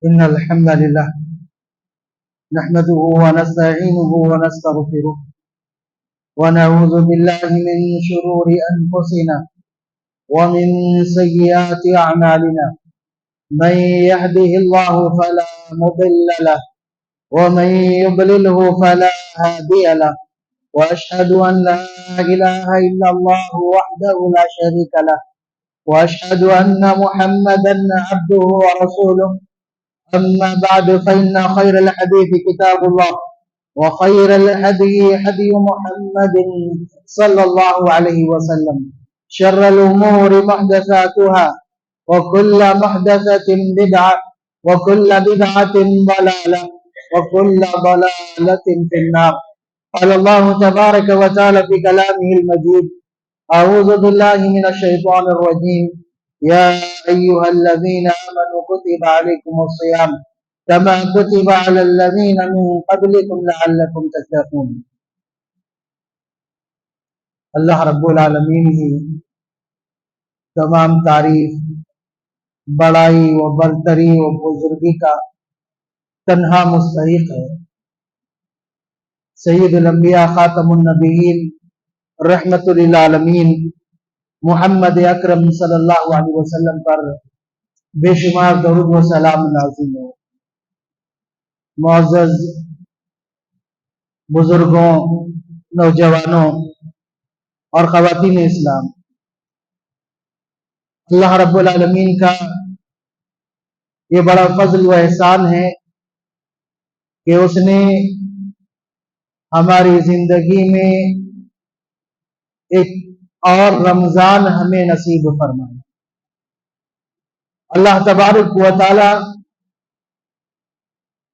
إن الحمد لله نحمده ونستعينه ونستغفره ونعوذ بالله من شرور أنفسنا ومن سيئات أعمالنا. من يهده الله فلا مضل له ومن يضلله فلا هادي له، وأشهد أن لا إله إلا الله وحده لا شريك له، وأشهد أن محمدا عبده ورسوله. أما بعد فإن خير الحديث كتاب الله، وخير الهدي هدي محمد صلى الله عليه وسلم. شر الأمور محدثاتها، وكل محدثة بدعة، وكل بدعة ضلالة، وكل ضلالة في النار. قال الله تبارك وتعالى في كلامه المجيد: أعوذ بالله من الشيطان الرجيم. يا أيها الذين آمنوا كتب عليكم الصيام كما كتب على الذين من قبلكم لعلكم تتقون. اللہ رب العالمین ہی تمام تعریف، بڑائی و برتری و بزرگی کا تنہا مستحق ہے۔ سید الانبیاء خاتم النبیین رحمت للعالمین محمد اکرم صلی اللہ علیہ وسلم پر بے شمار درود و سلام نازل ہو۔ معزز بزرگوں، نوجوانوں اور خواتین اسلام، اللہ رب العالمین کا یہ بڑا فضل و احسان ہے کہ اس نے ہماری زندگی میں ایک اور رمضان ہمیں نصیب فرمایا۔ اللہ تبارک و تعالی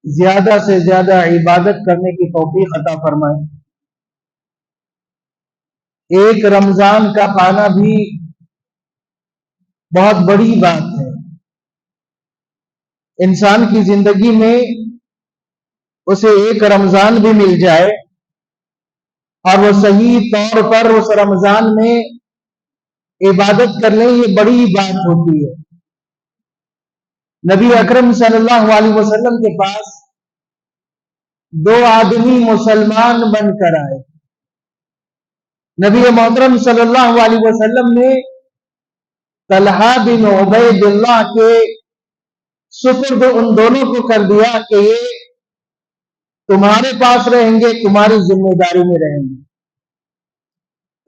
زیادہ سے زیادہ عبادت کرنے کی توفیق عطا فرمائے۔ ایک رمضان کا پانا بھی بہت بڑی بات ہے۔ انسان کی زندگی میں اسے ایک رمضان بھی مل جائے اور وہ صحیح طور پر اس رمضان میں عبادت کر لیں، یہ بڑی بات ہوتی ہے۔ نبی اکرم صلی اللہ علیہ وسلم کے پاس دو آدمی مسلمان بن کر آئے۔ نبی محترم صلی اللہ علیہ وسلم نے طلحہ بن عبید اللہ کے سپرد ان دونوں کو کر دیا کہ یہ تمہارے پاس رہیں گے، تمہاری ذمہ داری میں رہیں گے۔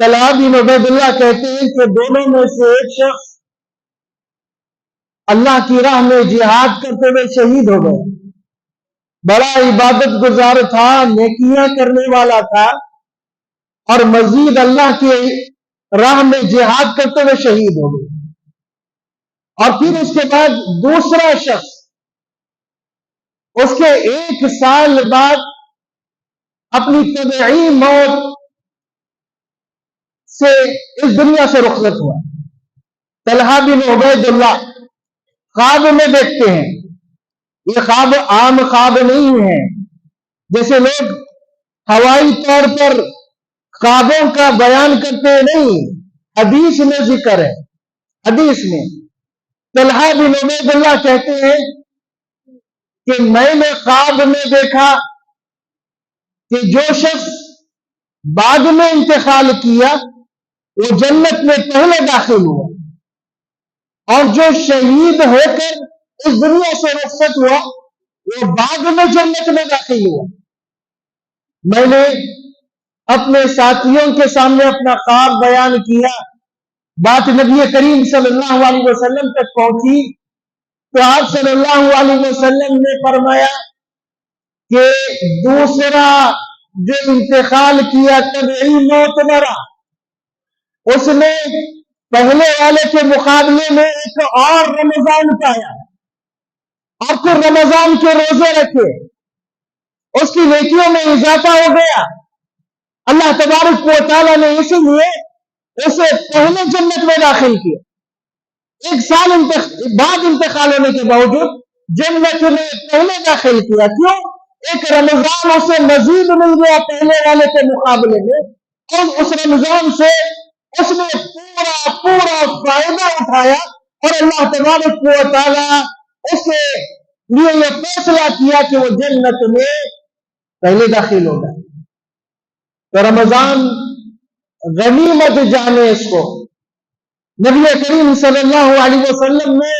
طلحہ بن عبید اللہ کہتے ہیں کہ دونوں میں سے ایک شخص اللہ کی راہ میں جہاد کرتے ہوئے شہید ہو گئے۔ بڑا عبادت گزار تھا، نیکیاں کرنے والا تھا، اور مزید اللہ کی راہ میں جہاد کرتے ہوئے شہید ہو گئے۔ اور پھر اس کے بعد دوسرا شخص اس کے 1 سال بعد اپنی طبیعی موت سے اس دنیا سے رخصت ہوا۔ طلحہ بن عبید اللہ خواب میں دیکھتے ہیں۔ یہ خواب عام خواب نہیں ہے، جیسے لوگ ہوائی طور پر خوابوں کا بیان کرتے ہیں، نہیں، حدیث میں ذکر ہے۔ حدیث میں طلحہ بن عبید اللہ کہتے ہیں کہ میں نے خواب میں دیکھا کہ جو شخص بعد میں انتقال کیا وہ جنت میں پہلے داخل ہوا، اور جو شہید ہو کر اس دنیا سے رخصت ہوا وہ بعد میں جنت میں داخل ہوا۔ میں نے اپنے ساتھیوں کے سامنے اپنا خواب بیان کیا، بات نبی کریم صلی اللہ علیہ وسلم تک پہنچی تو آپ صلی اللہ علیہ وسلم نے فرمایا کہ دوسرا جو انتقال کیا طبعی موت مرا، اس نے پہلے والے کے مقابلے میں ایک اور رمضان پایا، اور پھر رمضان کے روزے رکھے، اس کی نیکیوں میں اضافہ ہو گیا۔ اللہ تبارک و تعالیٰ نے اسی لیے اسے پہلے جنت میں داخل کیا۔ 1 سال بعد انتقال ہونے کے باوجود جنت میں پہلے داخل کیا۔ کیوں؟ ایک رمضان اسے مزید مل گیا پہلے والے کے مقابلے میں، اور اس رمضان سے اس نے پورا فائدہ اٹھایا، اور اللہ تبارک و تعالیٰ اسے لیے یہ فیصلہ کیا کہ وہ جنت میں پہلے داخل ہوگا. تو رمضان غنیمت جانے اس کو. نبی کریم صلی اللہ علیہ وسلم نے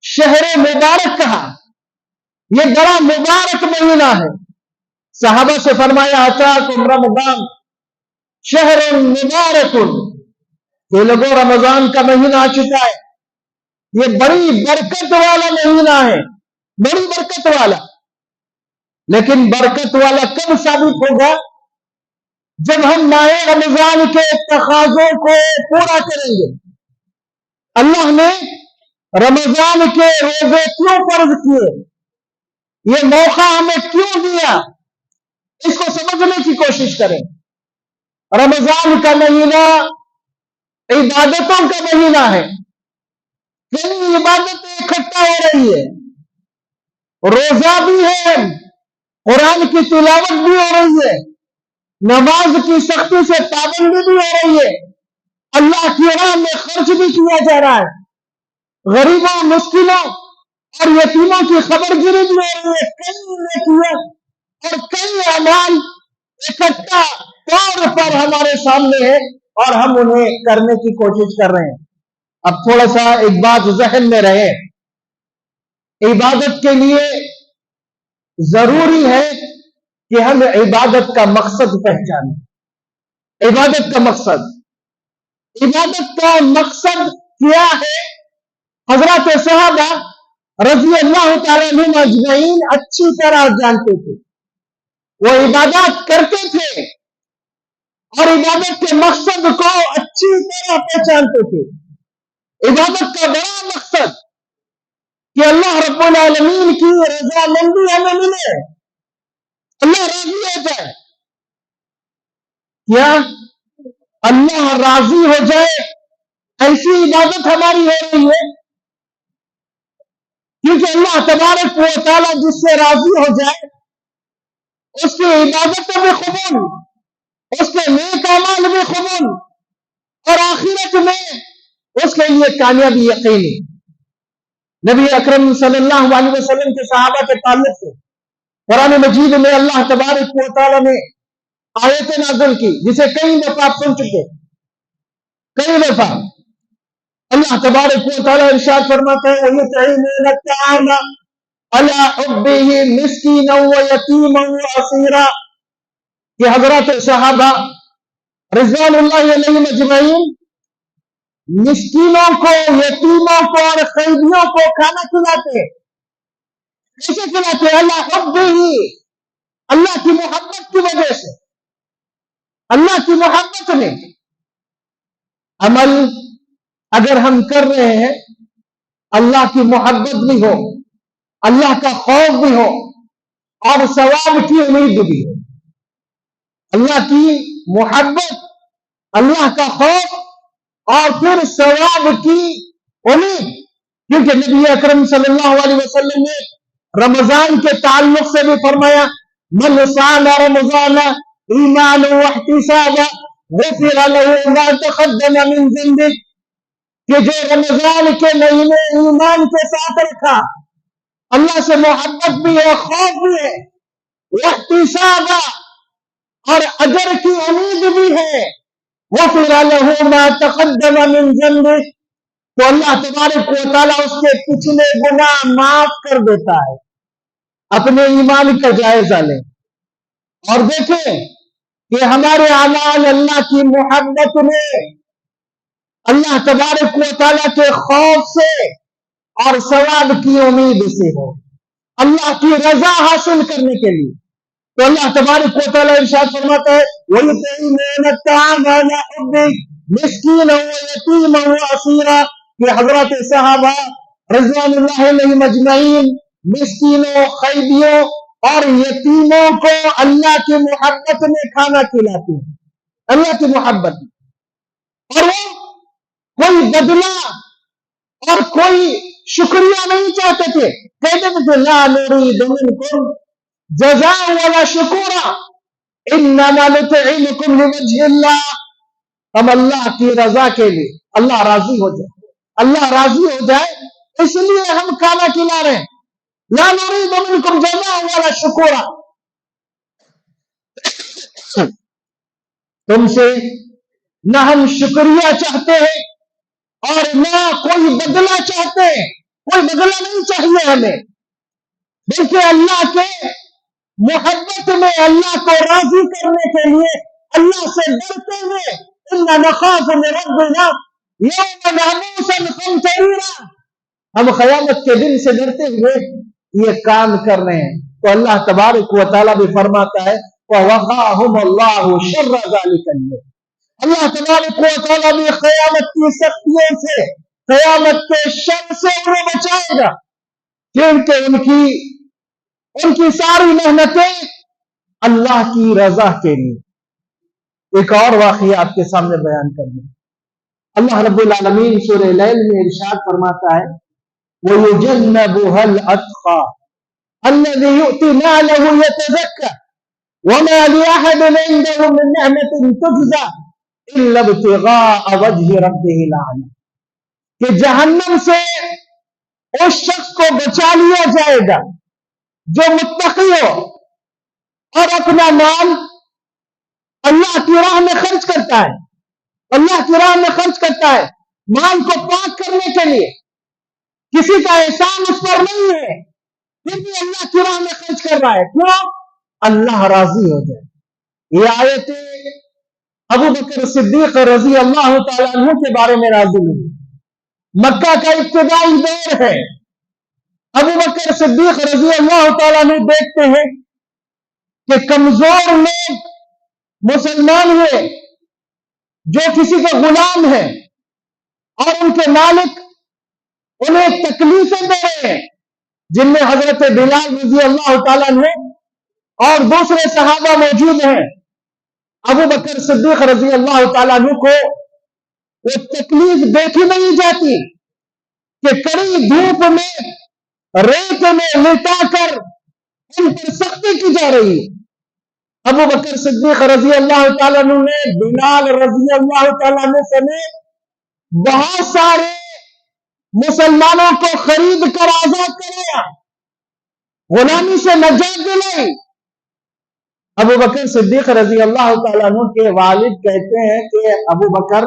شہر مبارک کہا. یہ بڑا مبارک مہینہ ہے. صحابہ سے فرمایا اتاکم رمضان شہر مبارک. یہ لوگوں رمضان کا مہینہ آ چکا ہے. یہ بڑی برکت والا مہینہ ہے, بڑی برکت والا. لیکن برکت والا کب ثابت ہوگا؟ جب ہم ماہ رمضان کے تقاضوں کو پورا کریں گے. اللہ نے رمضان کے روزے کیوں فرض کیے؟ یہ موقع ہمیں کیوں دیا؟ اس کو سمجھنے کی کوشش کریں. رمضان کا مہینہ عبادتوں کا مہینہ ہے. کئی عبادتیں اکٹھا ہو رہی ہے. روزہ بھی ہے, قرآن کی تلاوت بھی ہو رہی ہے, نماز کی سختی سے پابندی بھی ہو رہی ہے, اللہ کی راہ میں خرچ بھی کیا جا رہا ہے, غریبوں مسکینوں اور یتیموں کی خبر گیری بھی ہو رہی ہے. کئی نیکیاں اور کئی اعمال اکٹھا طور پر ہمارے سامنے ہے اور ہم انہیں کرنے کی کوشش کر رہے ہیں. اب تھوڑا سا ایک بات ذہن میں رہے, عبادت کے لیے ضروری ہے کہ ہم عبادت کا مقصد پہچانیں. عبادت کا مقصد کیا ہے؟ حضرات صحابہ رضی اللہ تعالیٰ عنہم اجمعین اچھی طرح جانتے تھے. وہ عبادات کرتے تھے اور عبادت کے مقصد کو اچھی طرح پہچانتے تھے. عبادت کا بڑا مقصد کہ اللہ رب العالمین کی رضامندی ہمیں ملے, اللہ راضی ہو جائے. کیا اللہ راضی ہو جائے ایسی عبادت ہماری ہو رہی ہے؟ کیونکہ اللہ تبارک و تعالیٰ جس سے راضی ہو جائے اس کی عبادت بھی قبول, اس کے نیک اعمال بھی قبول, اور آخرت میں اس کے لیے کامیابی یقینی. نبی اکرم صلی اللہ علیہ وسلم کے صحابہ کے تعلق سے قرآن مجید میں اللہ تبارک و تعالیٰ نے آیت نازل کی جسے کئی دفعہ آپ سن چکے. کئی دفعہ اللہ تبارک و تعالیٰ ارشاد فرماتا ہے وَيُطْعِمُونَ الطَّعَامَ عَلَىٰ حُبِّهِ مِسْكِينًا وَيَتِيمًا وَأَسِيرًا. کہ حضرات صحابہ رضوان اللہ علیہم اجمعین مسکینوں کو, یتیموں کو اور قیدیوں کو کھانا کھلاتے. کیسے کھلاتے؟ اللہ حبہ, اللہ کی محبت کی وجہ سے, اللہ کی محبت میں. عمل اگر ہم کر رہے ہیں اللہ کی محبت بھی ہو, اللہ کا خوف بھی ہو اور ثواب کی امید بھی ہو. اللہ کی محبت, اللہ کا خوف اور پھر ثواب کی امید. کیونکہ نبی اکرم صلی اللہ علیہ وسلم نے رمضان کے تعلق سے بھی فرمایا من صام رمضان ایمانا واحتسابا غفر له ما تقدم من ذنبه. کہ جو رمضان کے مہینے ایمان کے ساتھ رکھا, اللہ سے محبت بھی ہے, خوف بھی ہے, واحتسابا اور اجر کی امید بھی ہے, غفر له ما تقدم من ذنبه, تو اللہ تبارک و تعالیٰ اس کے پچھلے گناہ معاف کر دیتا ہے. اپنے ایمان کا جائزہ لیں اور دیکھیں کہ ہمارے اعمال اللہ کی محبت میں, اللہ تبارک و تعالیٰ کے خوف سے اور ثواب کی امید سے ہو, اللہ کی رضا حاصل کرنے کے لیے. تو اللہ تبارک و تعالیٰ ارشاد فرماتا ہے وَيُطْعِمُونَ الطَّعَامَ عَلَىٰ حُبِّهِ مِسْكِينًا وَيَتِيمًا وَأَسِيرًا. کہ حضرات صحابہ رضوان اللہ علیہم اجمعین مسکینوں, قیدیوں اور یتیموں کو اللہ کی محبت میں کھانا کھلاتے ہیں, اللہ کی محبت میں. اور وہ کوئی بدلہ اور کوئی شکریہ نہیں چاہتے تھے. کہتے تھے لا نريد منكم جزاء ولا شکورا انما نطعمكم لوجه اللہ. ہم اللہ کی رضا کے لیے, اللہ راضی ہو جائے, اللہ راضی ہو جائے اس لیے ہم کھانا کھلا رہے ہیں. لا نريد منكم جزاء ولا شکورا، تم سے نہ ہم شکریہ چاہتے ہیں اور نہ کوئی بدلہ چاہتے ہیں، کوئی بدلہ نہیں چاہیے ہمیں، بلکہ اللہ کے محبت میں، اللہ کو راضی کرنے کے لیے، اللہ سے ڈرتے ہوئے، اِنَّا نَخَافُ مِن رَبِّنَا يَوْمًا عَبُوسًا قَمْطَرِيرًا، ہم قیامت کے دن سے ڈرتے ہوئے یہ کام کر رہے ہیں۔ تو اللہ تبارک و تعالیٰ بھی فرماتا ہے وَوَقَاهُمُ اللَّهُ شَرَّ ذَلِكَ الْيَوْمِ، اللہ تبارک و تعالیٰ بھی قیامت کی سختیوں سے، قیامت کے شر سے انہیں بچائے گا، کیونکہ ان کی ساری محنتیں اللہ کی رضا کے لیے۔ ایک اور واقعہ آپ کے سامنے بیان کر دیں، اللہ رب العالمین سورہ لیل میں ارشاد فرماتا ہے وَيُجَنَّبُهَا الْأَتْقَى الَّذِي يُؤْتِي مَالَهُ يَتَزَكَّى وَمَا لِأَحَدٍ عِندَهُ مِن نِّعْمَةٍ تُجْزَى إِلَّا ابْتِغَاءَ وَجْهِ رَبِّهِ الْأَعْلَىٰ، کہ جہنم سے اس شخص کو بچا لیا جائے گا جو متقی ہو اور اپنا مال اللہ کی راہ میں خرچ کرتا ہے، اللہ کی راہ میں خرچ کرتا ہے، مال کو پاک کرنے کے لیے، کسی کا احسان اس پر نہیں ہے، پھر بھی اللہ کی راہ میں خرچ کر رہا ہے، کیوں؟ اللہ راضی ہو جائے۔ یہ آیت ابو بکر صدیق رضی اللہ تعالیٰ عنہ کے بارے میں نازل ہوئی، مکہ کا ابتدائی دور ہے۔ ابو بکر صدیق رضی اللہ تعالیٰ عنہ دیکھتے ہیں کہ کمزور لوگ مسلمان ہوئے جو کسی کے غلام ہیں اور ان کے مالک انہیں تکلیفیں دے رہے ہیں، جن میں حضرت بلال رضی اللہ تعالیٰ عنہ اور دوسرے صحابہ موجود ہیں۔ ابو بکر صدیق رضی اللہ تعالیٰ عنہ کو وہ تکلیف دیکھی نہیں جاتی کہ کڑی دھوپ میں ریت میں لٹا کر ان پر سختی کی جا رہی ہے۔ ابو بکر صدیق رضی اللہ تعالیٰ عنہ نے بلال رضی اللہ تعالیٰ عنہ سمیت بہت سارے مسلمانوں کو خرید کر آزاد کرایا، غلامی سے نجات دلائی۔ ابو بکر صدیق رضی اللہ تعالیٰ عنہ کے والد کہتے ہیں کہ ابو بکر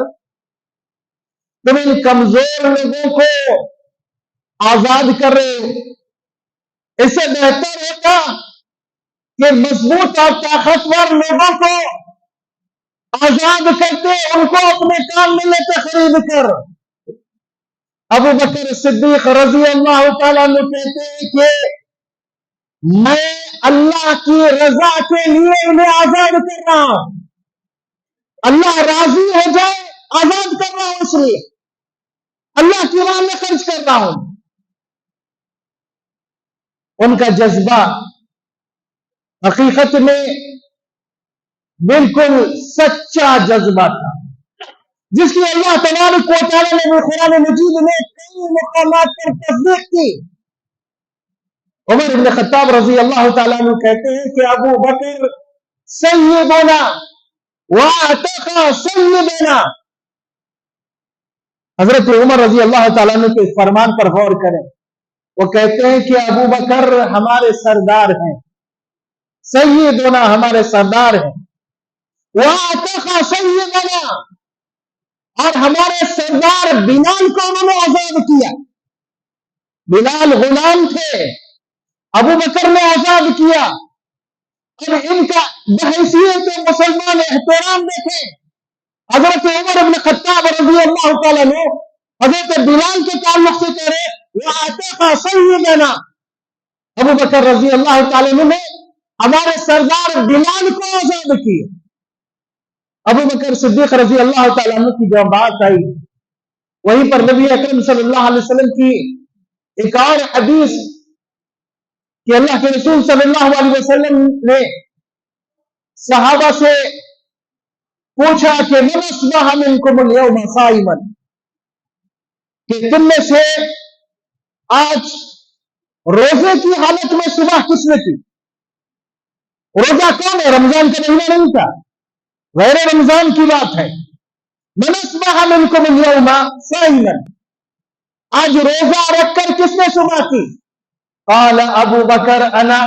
تم ان کمزور لوگوں کو آزاد کر رہے ہو، اس سے بہتر ہوتا کہ مضبوط اور طاقتور لوگوں کو آزاد کرتے، ان کو اپنے کام میں لیتے خرید کر۔ ابو بکر صدیق رضی اللہ تعالیٰ عنہ کہتے ہیں کہ میں اللہ کی رضا کے لیے انہیں آزاد کر رہا ہوں، اللہ راضی ہو جائے آزاد کر رہا ہوں، اس لیے اللہ کی راہ میں خرچ کر رہا ہوں۔ ان کا جذبہ حقیقت میں بالکل سچا جذبہ تھا، جس کی اللہ تبارک و تعالیٰ نے قرآن مجید میں کئی مقامات پر تصدیق کی۔ عمر بن خطاب رضی اللہ تعالیٰ عنہ کہتے ہیں کہ ابو بکر سیدنا واعتق سیدنا، حضرت عمر رضی اللہ تعالیٰ عنہ کے اس فرمان پر غور کریں، وہ کہتے ہیں کہ ابو بکر ہمارے سردار ہیں، سیدنا ہمارے سردار ہیں، واعتق سیدنا، اور ہمارے سردار بلال کو انہوں نے آزاد کیا۔ بلال غلام تھے، ابو بکر نے آزاد کیا۔ اب ان کا بحیثیت مسلمان احترام دیکھیں، حضرت عمر بن خطاب رضی اللہ تعالیٰ نے حضرت بلال کے تعلق سے کہہ رہے وَأَعْتَقَ سَيِّدَنَا، ابو بکر رضی اللہ تعالیٰ نے ہمارے سردار بلال کو آزاد کیا۔ ابو بکر صدیق رضی اللہ تعالیٰ عنہ کی جو بات آئی، وہیں پر نبی اکرم صلی اللہ علیہ وسلم کی ایک اور حدیث کہ اللہ کے رسول صلی اللہ علیہ وسلم نے صحابہ سے پوچھا کہ مَنْ أَصْبَحَ مِنْكُمُ الْيَوْمَ صَائِمًا، کہ تم میں سے آج روزے کی حالت میں صبح کس نے کی؟ روزہ کون ہے؟ رمضان کا مہینہ نہیں تھا، غیر رمضان کی بات ہے۔ مَنْ أَصْبَحَ مِنْكُمُ الْيَوْمَ صَائِمًا، آج روزہ رکھ کر کس نے صبح کی؟ قال ابو بکر انا،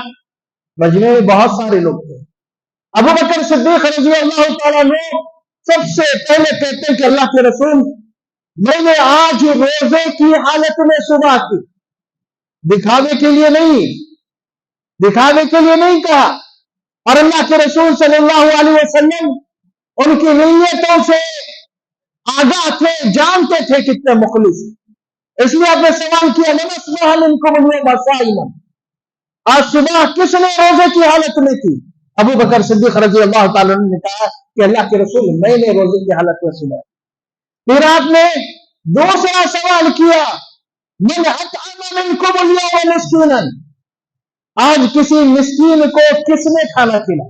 مجمع میں بہت سارے لوگ تھے. ابو بکر صدیق رضی اللہ تعالیٰ نے سب سے پہلے کہتے ہیں کہ اللہ کے رسول میں نے آج روزے کی حالت میں صبح کی، دکھاوے کے لیے نہیں کہا. اور اللہ کے رسول صلی اللہ علیہ وسلم ان کی نیتوں سے آگاہ تھے، جانتے تھے کتنے مخلص. اس لیے آپ نے سوال کیا من اصبح منکم اليوم صائما، آج صبح کس نے روزے کی حالت میں کی؟ ابو بکر صدیق رضی اللہ تعالیٰ نے کہا کہ اللہ کے رسول میں نے روزے کی حالت میں صبح. پھر آپ نے دوسرا سوال کیا من اطعم منکم اليوم مسکینا، آج کسی مسکین کو کس نے کھانا کھلایا؟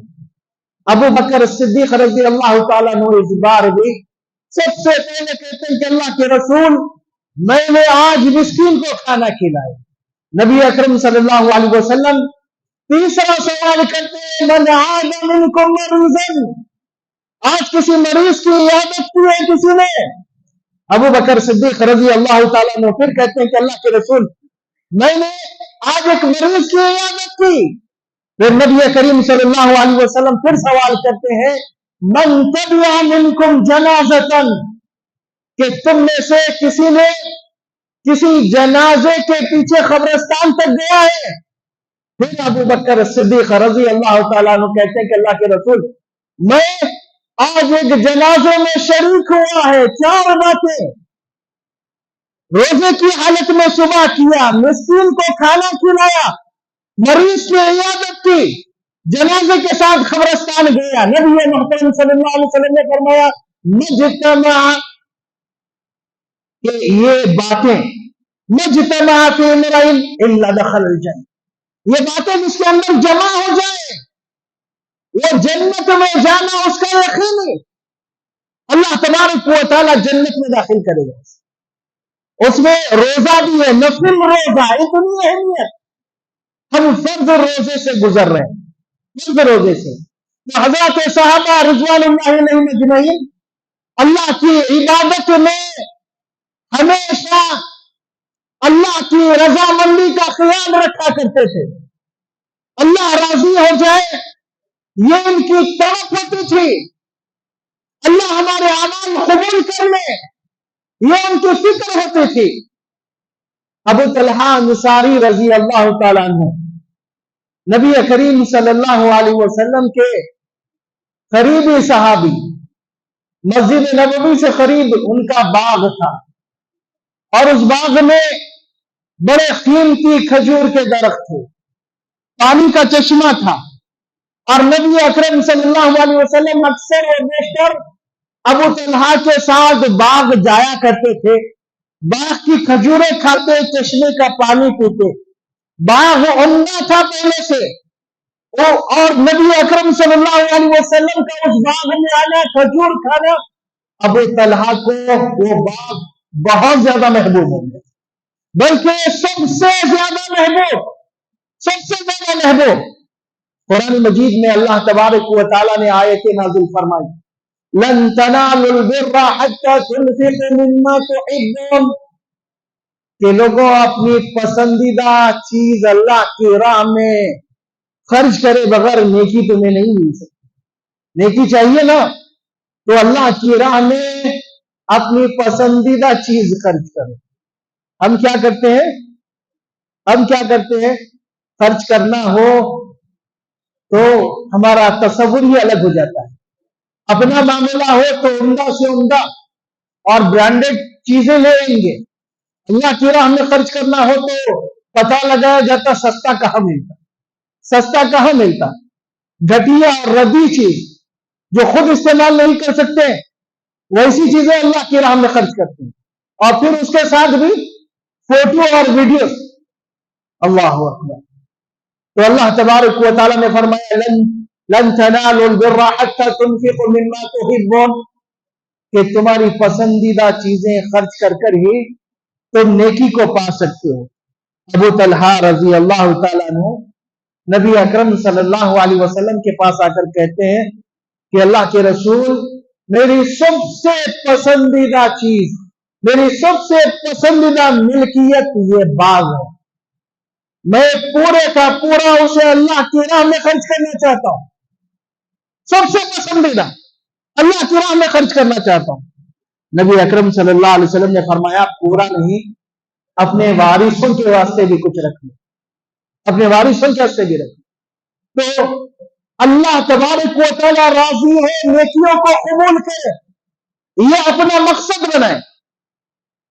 ابو بکر صدیق رضی اللہ تعالیٰ نے اس بار بھی سب سے پہلے کہتے ہیں کہ اللہ کے رسول میں نے آج مسکین کو کھانا کھلایا. نبی اکرم صلی اللہ علیہ وسلم تیسرا سوال کرتے ہیں من عاد منکم مریضا، آج کسی مریض کی عیادت کی ہے کسی نے؟ ابو بکر صدیق رضی اللہ تعالیٰ نے پھر کہتے ہیں کہ اللہ کے رسول میں نے آج ایک مریض کی عیادت کی. پھر نبی کریم صلی اللہ علیہ وسلم پھر سوال کرتے ہیں من تبع منکم جنازتا، کہ تم میں سے کسی نے کسی جنازے کے پیچھے قبرستان تک گیا ہے؟ پھر ابو بکر صدیق رضی اللہ تعالیٰ عنہ کہتے ہیں کہ اللہ کے رسول میں آج ایک جنازے میں شریک ہوا ہے. 4 باتیں روزے کی حالت میں صبح کیا، مسکین کو کھانا کھلایا، مریض کی عیادت کی، جنازے کے ساتھ قبرستان گیا. نبی محترم صلی اللہ علیہ وسلم نے فرمایا مجتمع، کہ یہ باتیں مجتمع فی امرئ الا دخل الجنہ، یہ باتیں جس کے اندر جمع ہو جائے وہ جنت میں جانا اس کا یقین ہے. اللہ تبارک و تعالی جنت میں داخل کرے گا. اس میں روزہ بھی ہے، نفل روزہ، اتنی اہمیت. ہم فرض روزے سے گزر رہے ہیں، فرض روزے سے. تو حضرات صحابہ رضوان اللہ علیہم اجمعین اللہ کی عبادت میں ہمیشہ اللہ کی رضامندی کا خیال رکھا کرتے تھے. اللہ راضی ہو جائے یہ ان کی طرف ہوتی تھی، اللہ ہمارے اعمال قبول کر لے یہ ان کی فکر ہوتی تھی. ابو طلحہ انصاری رضی اللہ تعالیٰ عنہ نبی کریم صلی اللہ علیہ وسلم کے قریبی صحابی، مسجد نبوی سے قریب ان کا باغ تھا اور اس باغ میں بڑے قیمتی کھجور کے درخت تھے، پانی کا چشمہ تھا. اور نبی اکرم صلی اللہ علیہ وسلم اکثر و بیشتر ابو طلحہ کے ساتھ باغ جایا کرتے تھے، باغ کی کھجوریں کھاتے، چشمے کا پانی پیتے. باغ عمدہ تھا پہلے سے، اور نبی اکرم صلی اللہ علیہ وسلم کا اس باغ میں آنا، کھجور کھانا، ابو طلحہ کو وہ باغ بہت زیادہ محبوب ہو گیا. بلکہ سب سے زیادہ محبوب. قرآن مجید میں اللہ تبارک و تعالیٰ نے آیت نازل فرمائی لن تنالوا البر حتى تنفقوا مما تحبون، کہ لوگوں اپنی پسندیدہ چیز اللہ کی راہ میں خرچ کرے بغیر نیکی تمہیں نہیں مل سکتی. نیکی چاہیے نا، تو اللہ کی راہ میں اپنی پسندیدہ چیز خرچ کرو. ہم کیا کرتے ہیں خرچ کرنا ہو تو ہمارا تصور ہی الگ ہو جاتا ہے. اپنا معاملہ ہو تو عمدہ سے عمدہ اور برانڈڈ چیزیں لے لیں گے. اللہ کی راہ میں خرچ کرنا ہو تو پتہ لگایا جاتا سستا کہاں ملتا. گھٹیا اور ردی چیز جو خود استعمال نہیں کر سکتے ویسی چیزیں اللہ کی راہ میں خرچ کرتے ہیں، اور پھر اس کے ساتھ بھی فوٹو اور ویڈیو. اللہ اکبر. تو اللہ تبارک و تعالیٰ نے فرمایا لن تنالوا البر حتى تنفقوا مما تحبون، کہ تمہاری پسندیدہ چیزیں خرچ کر ہی تم نیکی کو پا سکتے ہو. ابو طلحہ رضی اللہ تعالیٰ عنہ نبی اکرم صلی اللہ علیہ وسلم کے پاس آ کر کہتے ہیں کہ اللہ کے رسول میری سب سے پسندیدہ چیز، میری سب سے پسندیدہ ملکیت یہ باغ ہے. میں پورے کا پورا اسے اللہ کی راہ میں خرچ کرنا چاہتا ہوں. سب سے پسندیدہ اللہ کی راہ میں خرچ کرنا چاہتا ہوں. نبی اکرم صلی اللہ علیہ وسلم نے فرمایا پورا نہیں، اپنے وارثوں کے واسطے بھی کچھ رکھ لو، اپنے وارثوں کے واسطے بھی رکھ لو. تو اللہ تبارک و تعالیٰ راضی ہے نیکیوں کو قبول کرے، یہ اپنا مقصد بنائے.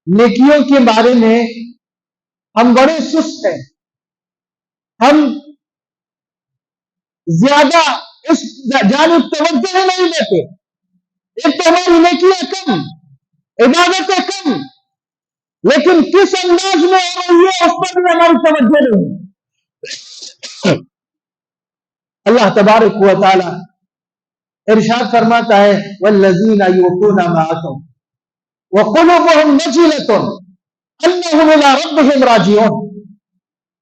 نیکیوں کے بارے میں ہم بڑے سست ہیں، ہم زیادہ اس جانب توجہ نہیں دیتے. ایک تو ہماری نیکیاں کم، عبادتیں کم، لیکن کس انداز میں ہو رہی ہے اس پر بھی ہماری توجہ نہیں. اللہ تبارک و تعالی ارشاد فرماتا ہے والذین یؤتون ما آتوا وقلوبهم وجلة انهم الى ربهم راجعون،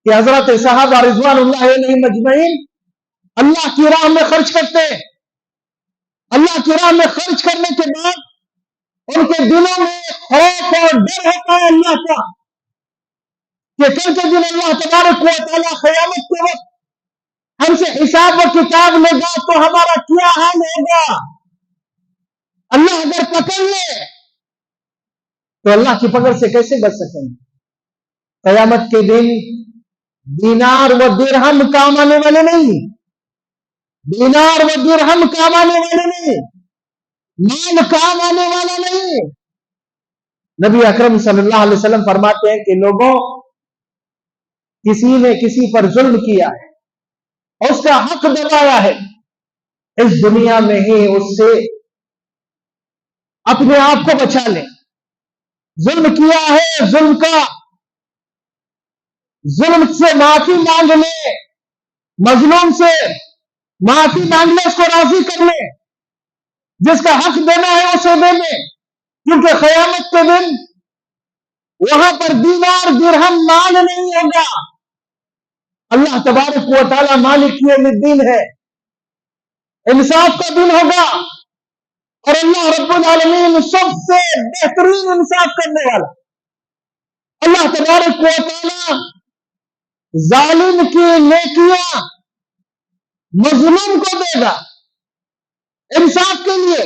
کہ حضرت صحابہ رضوان اللہ علیہم اجمعین اللہ کی راہ میں خرچ کرتے ہیں. اللہ کی راہ میں خرچ کرنے کے بعد ان کے دلوں میں خوف اور ڈر ہوتا ہے اللہ کا کہ کل کے دن اللہ تبارک و تعالیٰ قیامت کے وقت ہم سے حساب و کتاب لے گا تو ہمارا کیا حال ہوگا. اللہ اگر پکڑ لے تو اللہ کی پکڑ سے کیسے بچ سکیں گے؟ قیامت کے دن دینار و درہم کام آنے والے نہیں، دینار و درہم کام آنے والے نہیں، مال کام آنے والا نہیں. نبی اکرم صلی اللہ علیہ وسلم فرماتے ہیں کہ لوگوں، کسی نے کسی پر ظلم کیا ہے، اس کا حق دبایا ہے، اس دنیا میں ہی اس سے اپنے آپ کو بچا لیں. ظلم کیا ہے، ظلم سے معافی مانگ لے، مظلوم سے معافی مانگ لے، اس کو راضی کر لے، جس کا حق دینا ہے اسے دے لے، کیونکہ قیامت کے دن وہاں پر دینار درہم مال نہیں ہوگا. اللہ تبارک و تعالیٰ مالک یوم الدین ہے، انصاف کا دن ہوگا، اور اللہ رب العالمین سب سے بہترین انصاف کرنے والا. اللہ تبارک و تعالیٰ ظالم کی نیکیاں مظلوم کو دے گا انصاف کے لیے،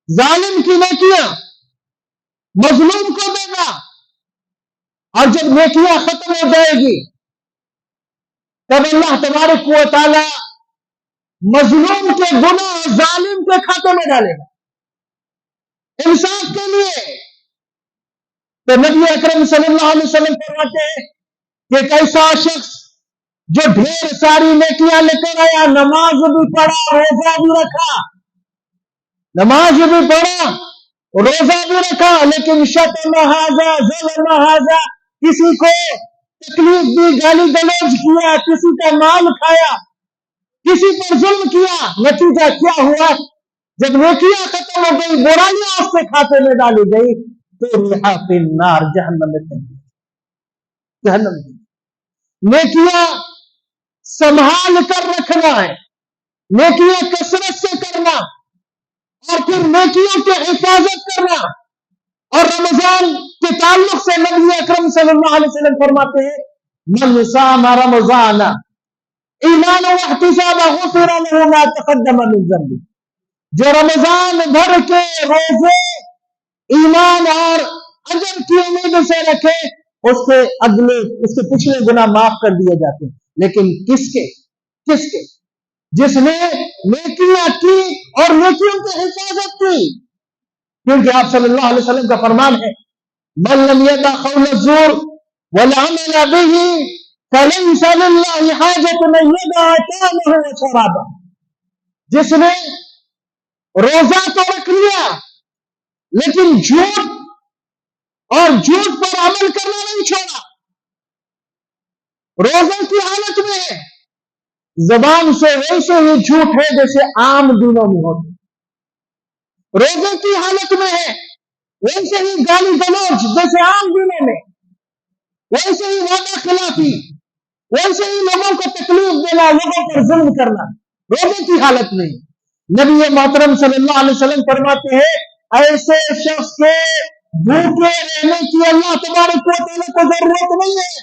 ظالم کی نیکیاں مظلوم کو دے گا. اور جب نیکیاں ختم ہو جائے گی تب اللہ تبارک و تعالیٰ مظلوم کے گناہ ظالم کے کھاتے میں ڈالے گا انصاف کے لیے. تو نبی اکرم صلی اللہ علیہ وسلم فرماتے ہیں کہ ایک ایسا شخص جو ڈھیر ساری نیکیاں لے کر آیا، نماز بھی پڑھا، روزہ بھی رکھا، نماز بھی پڑھا، روزہ بھی رکھا، لیکن شتم ھذا ظلم ھذا، کسی کو تکلیف دی، گالی گلوچ کیا، کسی کا مال کھایا، کسی پر ظلم کیا. نتیجہ کیا ہوا؟ جب نیکیاں ختم ہو گئی، برائیاں اس سے کھاتے میں ڈالی گئی تو رہا فی النار، جہنم میں پھینک دی، جہنم میں. نیکیاں سنبھال کر رکھنا ہے، نیکیاں کثرت سے کرنا، اور پھر نیکیوں کی حفاظت کرنا. اور رمضان کے تعلق سے نبی اکرم صلی اللہ علیہ وسلم فرماتے ہیں من صام رمضان ایمانا واحتسابا غفر له ما تقدم من ذنبه، جو رمضان بھر کے روزے ایمان اور اجر کی امید سے رکھے اس کے پچھلے گناہ معاف کر دیے جاتے ہیں. لیکن کس کے جس نے نیکیاں کی اور نیکیوں کی حفاظت کی. کیونکہ آپ صلی اللہ علیہ وسلم کا فرمان ہے من لم يدع قول الزور والعمل به فليس لله حاجة ان يدع طعامه وشرابه. جس نے روزہ تو رکھ لیا لیکن جھوٹ پر عمل کرنا نہیں چھوڑا، روزہ کی حالت میں ہے، زبان سے ویسے ہی جھوٹ ہے جیسے عام دنوں میں ہوتے، روزے کی حالت میں ہے ویسے ہی گالی گلوچ جیسے عام دنوں میں، ویسے ہی وعدہ خلافی، ویسے ہی لوگوں کو تکلیف دینا، لوگوں پر ظلم کرنا، روزے کی حالت میں. نبی محترم صلی اللہ علیہ وسلم فرماتے ہیں ایسے شخص کے بھوکے رہنے کی اللہ تبارک و تعالیٰ کو ضرورت نہیں ہے